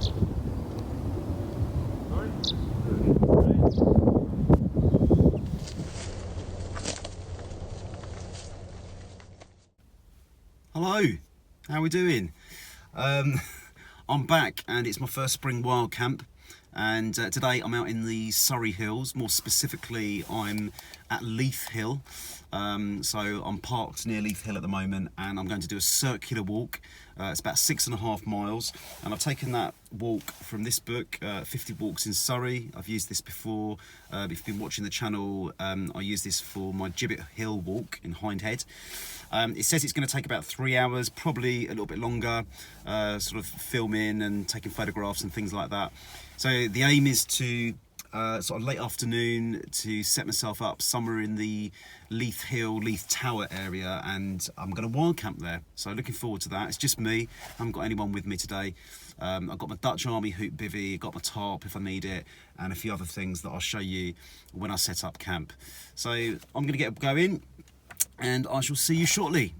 Hello, how are we doing? I'm back and it's my first spring wild camp, and today I'm out in the Surrey Hills. More specifically, I'm at Leith Hill. So I'm parked near Leith Hill at the moment, and I'm going to do a circular walk. It's about 6.5 miles, and I've taken that walk from this book, 50 Walks in Surrey. I've used this before. If you've been watching the channel, I use this for my Gibbet Hill walk in Hindhead. It says it's going to take about 3 hours, probably a little bit longer, sort of filming and taking photographs and things like that. So the aim is to sort of late afternoon to set myself up somewhere in the Leith Hill, Leith Tower area, and I'm going to wild camp there. So looking forward to that. It's just me. I haven't got anyone with me today. I've got my Dutch Army hoop bivvy, got my tarp if I need it, and a few other things that I'll show you when I set up camp. So I'm going to get going, and I shall see you shortly.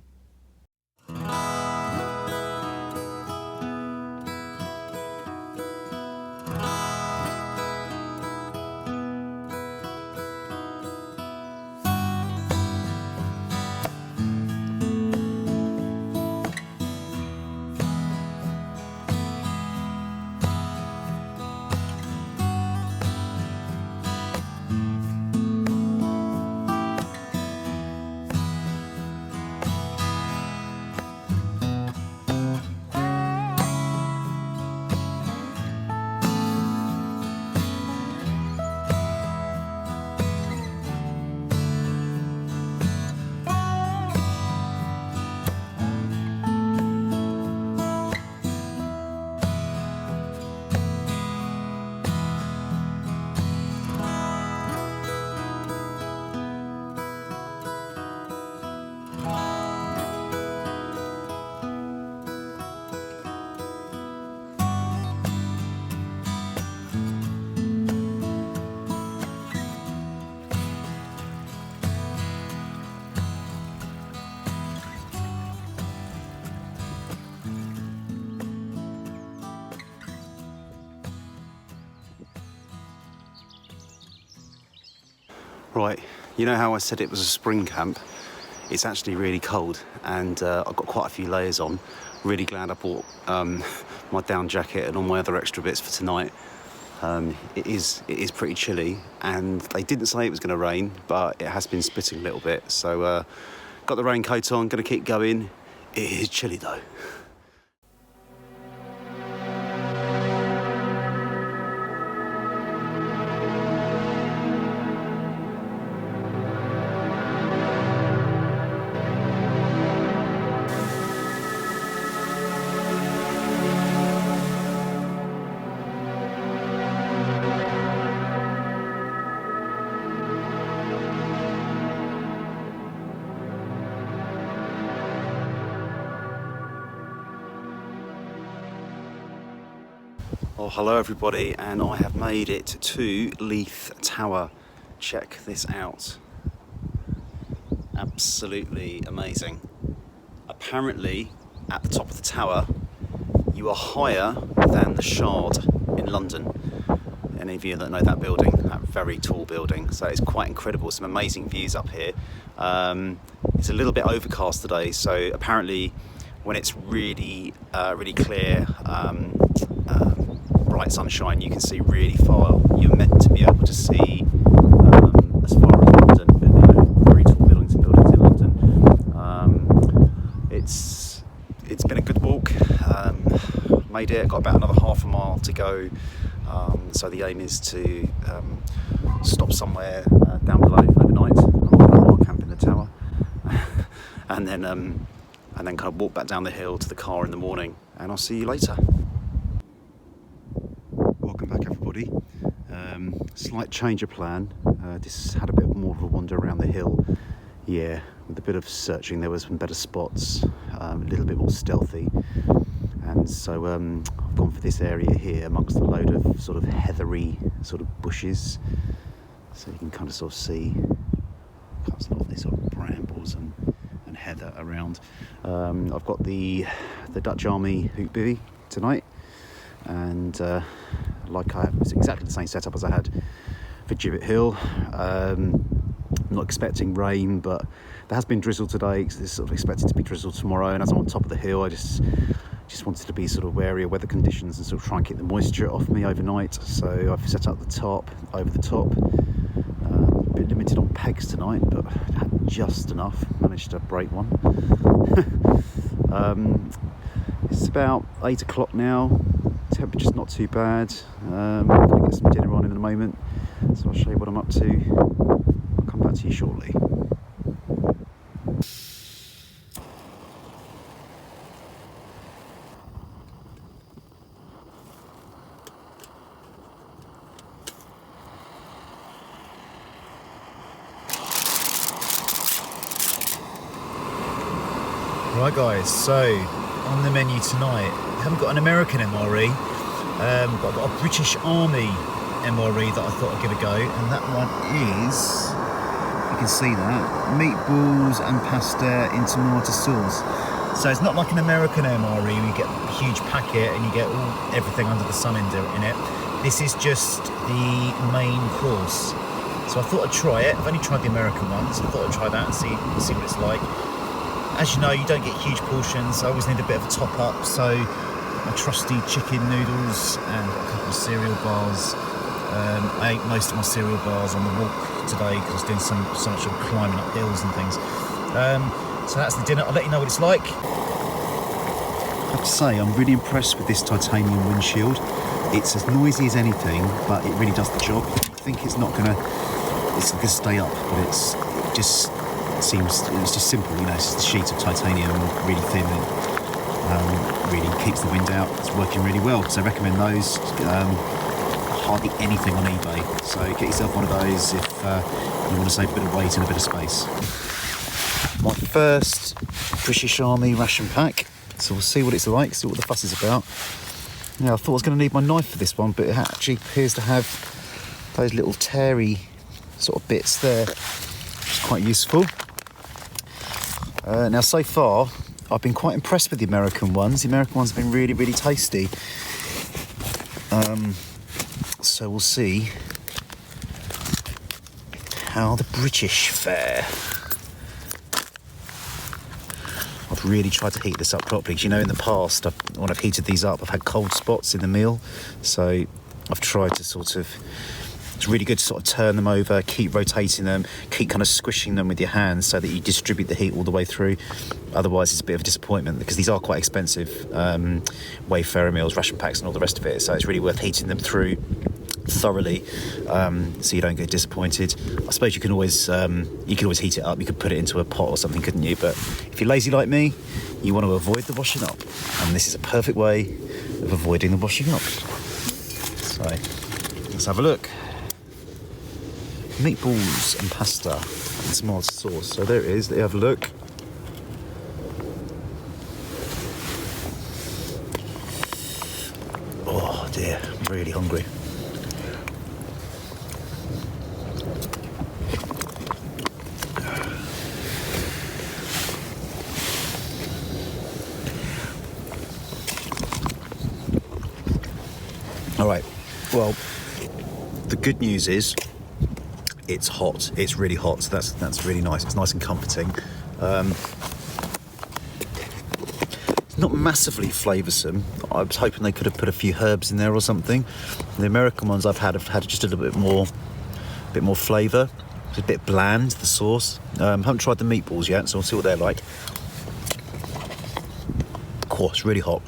Right, you know how I said it was a spring camp? It's actually really cold, and I've got quite a few layers on. Really glad I bought my down jacket and all my other extra bits for tonight. It is pretty chilly, and they didn't say it was going to rain, but it has been spitting a little bit. So got the raincoat on, going to keep going. It is chilly though. Well, hello everybody, and I have made it to Leith Tower. Check this out. Absolutely amazing. Apparently, at the top of the tower, you are higher than the Shard in London. Any of you that know that building, that very tall building. So it's quite incredible, some amazing views up here. It's a little bit overcast today, so apparently when it's really clear, bright sunshine, you can see really far. You're meant to be able to see as far as London, but, you know, very tall buildings in London. It's been a good walk. Made it, got about another half a mile to go. So the aim is to stop somewhere down below overnight. I'm not going to camp in the tower, and then kind of walk back down the hill to the car in the morning. And I'll see you later. Welcome back, everybody. Slight change of plan. Just had a bit more of a wander around the hill. Yeah, with a bit of searching, there were some better spots, a little bit more stealthy. And so I've gone for this area here amongst a load of sort of heathery sort of bushes. So you can kind of sort of see a lot of these sort of brambles and heather around. I've got the Dutch Army hoop bivvy tonight. and it's exactly the same setup as I had for Gibbet Hill. I'm not expecting rain, but there has been drizzle today. It's sort of expected to be drizzle tomorrow, and as I'm on top of the hill, I just wanted to be sort of wary of weather conditions and sort of try and keep the moisture off me overnight. So I've set up the tarp over the top. A bit limited on pegs tonight, but had just enough. Managed to break one. It's about 8 o'clock now. Temperature's not too bad. I'm going to get some dinner on in a moment, so I'll show you what I'm up to. I'll come back to you shortly. Right guys, so on the menu tonight, I haven't got an American MRE, but I've got a British Army MRE that I thought I'd give a go, and that one is, you can see that, meatballs and pasta in tomato sauce. So it's not like an American MRE where you get a huge packet and you get everything under the sun in it. This is just the main course. So I thought I'd try it. I've only tried the American ones, so I thought I'd try that and see what it's like. As you know, you don't get huge portions. I always need a bit of a top up, so my trusty chicken noodles and a couple of cereal bars. I ate most of my cereal bars on the walk today because I was doing so much of climbing up hills and things. So that's the dinner. I'll let you know what it's like. I have to say, I'm really impressed with this titanium windshield. It's as noisy as anything, but it really does the job. I think it's gonna stay up, but it just seems, it's just simple, you know, it's just a sheet of titanium, really thin, and really keeps the wind out. It's working really well, so I recommend those. Hardly anything on eBay, so get yourself one of those if you want to save a bit of weight and a bit of space. My first British Army ration pack, so we'll see what it's like, see what the fuss is about. Now, I thought I was going to need my knife for this one, but it actually appears to have those little teary sort of bits there, which is quite useful. Now, so far, I've been quite impressed with the American ones. The American ones have been really, really tasty. So we'll see how the British fare. I've really tried to heat this up properly, because you know in the past, when I've heated these up, I've had cold spots in the meal. So I've tried to it's really good to sort of turn them over, keep rotating them, keep kind of squishing them with your hands so that you distribute the heat all the way through. Otherwise, it's a bit of a disappointment because these are quite expensive Wayfarer meals, ration packs and all the rest of it. So it's really worth heating them through thoroughly so you don't get disappointed. I suppose you can always heat it up. You could put it into a pot or something, couldn't you? But if you're lazy like me, you want to avoid the washing up. And this is a perfect way of avoiding the washing up. So let's have a look. Meatballs and pasta and tomato sauce. So there it is. Let you have a look. Oh dear, I'm really hungry. All right. Well, the good news is, it's hot. It's really hot, so that's really nice. It's nice and comforting. It's not massively flavoursome. I was hoping they could have put a few herbs in there or something. The American ones I've had have had just a little bit more flavour. It's a bit bland, the sauce. Haven't tried the meatballs yet, so we'll see what they're like. Of course, really hot.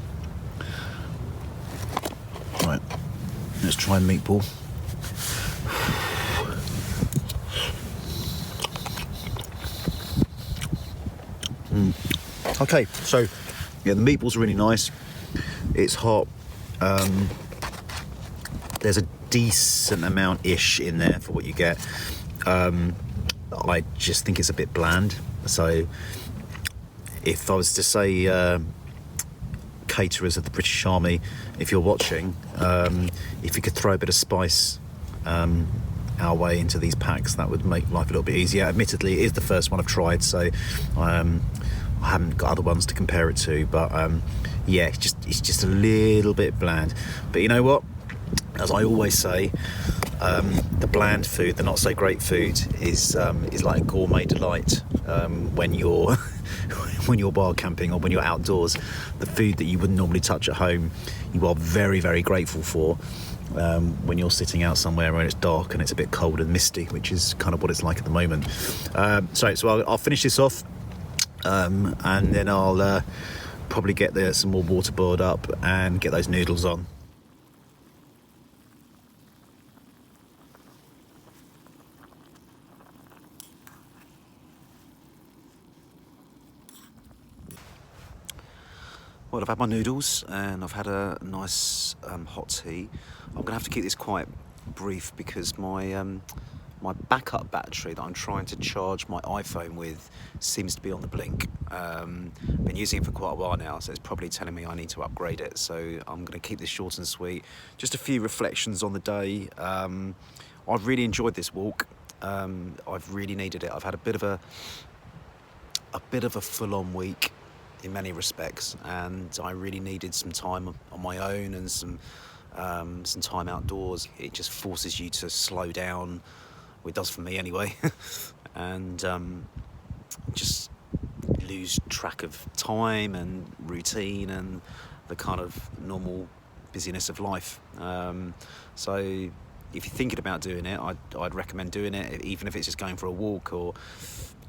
Right, let's try a meatball. Okay, so yeah, the meatballs are really nice. It's hot. There's a decent amount-ish in there for what you get. I just think it's a bit bland. So if I was to say caterers of the British Army, if you're watching, if you could throw a bit of spice our way into these packs, that would make life a little bit easier. Admittedly, it is the first one I've tried, so I haven't got other ones to compare it to, but yeah, it's just a little bit bland. But you know what? As I always say, the bland food, the not so great food, is like a gourmet delight. When you're when you're bar camping or when you're outdoors, the food that you wouldn't normally touch at home, you are very, very grateful for. When you're sitting out somewhere and it's dark and it's a bit cold and misty, which is kind of what it's like at the moment. So I'll finish this off, and then I'll probably get some more water boiled up and get those noodles on. Well, I've had my noodles and I've had a nice hot tea. I'm going to have to keep this quite brief because my backup battery that I'm trying to charge my iPhone with seems to be on the blink. Been using it for quite a while now, so it's probably telling me I need to upgrade it. So I'm going to keep this short and sweet. Just a few reflections on the day. I've really enjoyed this walk. I've really needed it. I've had a bit of a full-on week in many respects, and I really needed some time on my own and some time outdoors. It just forces you to slow down. Well, it does for me anyway. And just lose track of time and routine and the kind of normal busyness of life. So if you're thinking about doing it, I'd recommend doing it, even if it's just going for a walk or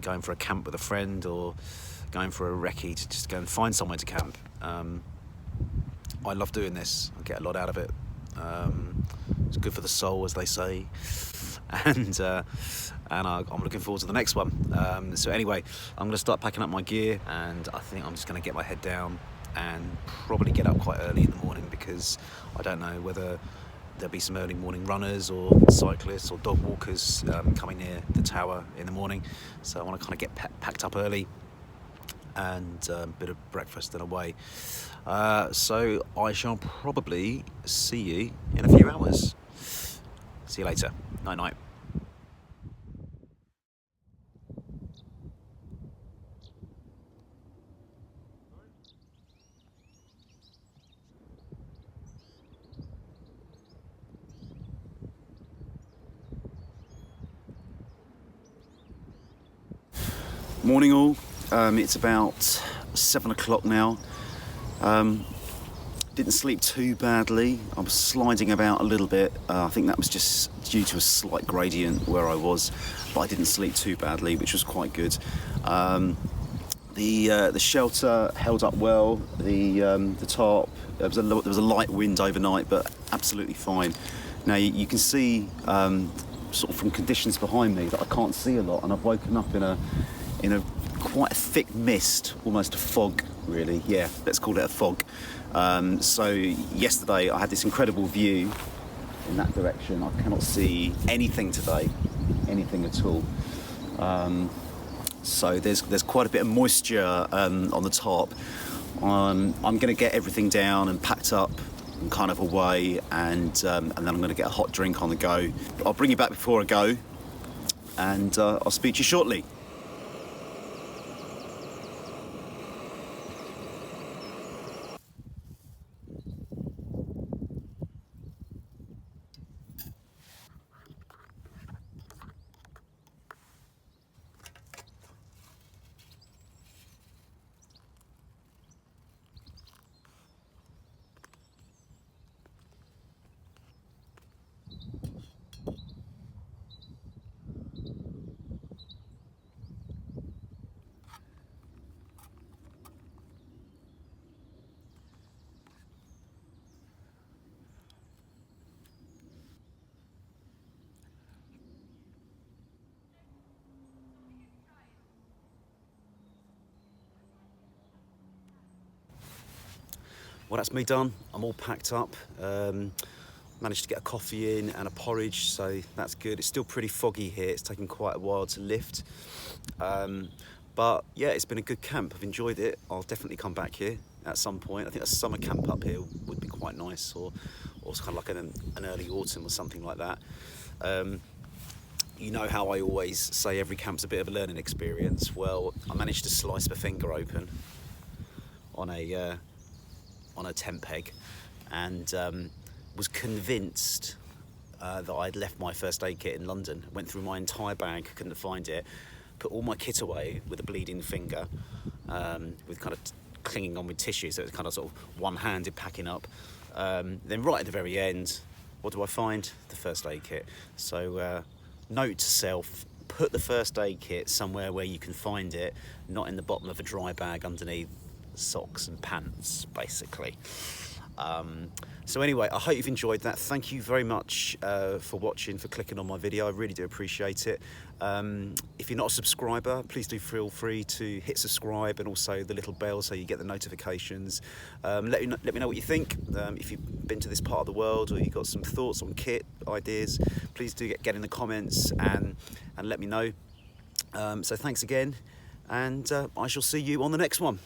going for a camp with a friend or going for a recce, to just go and find somewhere to camp. I love doing this. I get a lot out of it. It's good for the soul, as they say. And I'm looking forward to the next one. So anyway, I'm going to start packing up my gear, and I think I'm just going to get my head down and probably get up quite early in the morning, because I don't know whether there'll be some early morning runners or cyclists or dog walkers coming near the tower in the morning. So I want to kind of get packed up early and a bit of breakfast and away. So I shall probably see you in a few hours. See you later. Night night. Morning all. It's about 7 o'clock now. Didn't sleep too badly. I was sliding about a little bit. I think that was just due to a slight gradient where I was, but I didn't sleep too badly, which was quite good. The shelter held up well. The tarp, there was a light wind overnight, but absolutely fine. Now you can see sort of from conditions behind me that I can't see a lot, and I've woken up in a quite a thick mist, almost a fog, really. Yeah, let's call it a fog. So yesterday I had this incredible view in that direction. I cannot see anything today, anything at all. So there's quite a bit of moisture on the tarp. I'm going to get everything down and packed up and kind of away, and then I'm going to get a hot drink on the go. I'll bring you back before I go, and I'll speak to you shortly. Well, that's me done. I'm all packed up. Managed to get a coffee in and a porridge, so that's good. It's still pretty foggy here. It's taken quite a while to lift. But yeah, it's been a good camp. I've enjoyed it. I'll definitely come back here at some point. I think a summer camp up here would be quite nice, or kind of like an early autumn or something like that. You know how I always say every camp's a bit of a learning experience. Well, I managed to slice my finger open on a on a tent peg, and was convinced that I'd left my first aid kit in London. Went through my entire bag, couldn't find it, put all my kit away with a bleeding finger, with kind of clinging on with tissue, so it's kind of sort of one-handed packing up. Then right at the very end, what do I find? The first aid kit. So note to self, put the first aid kit somewhere where you can find it, not in the bottom of a dry bag underneath socks and pants, basically. So anyway, I hope you've enjoyed that. Thank you very much for watching, for clicking on my video. I really do appreciate it. If you're not a subscriber, please do feel free to hit subscribe, and also the little bell so you get the notifications. Let me know what you think. If you've been to this part of the world, or you've got some thoughts on kit ideas, please do get in the comments and let me know. So thanks again, and I shall see you on the next one.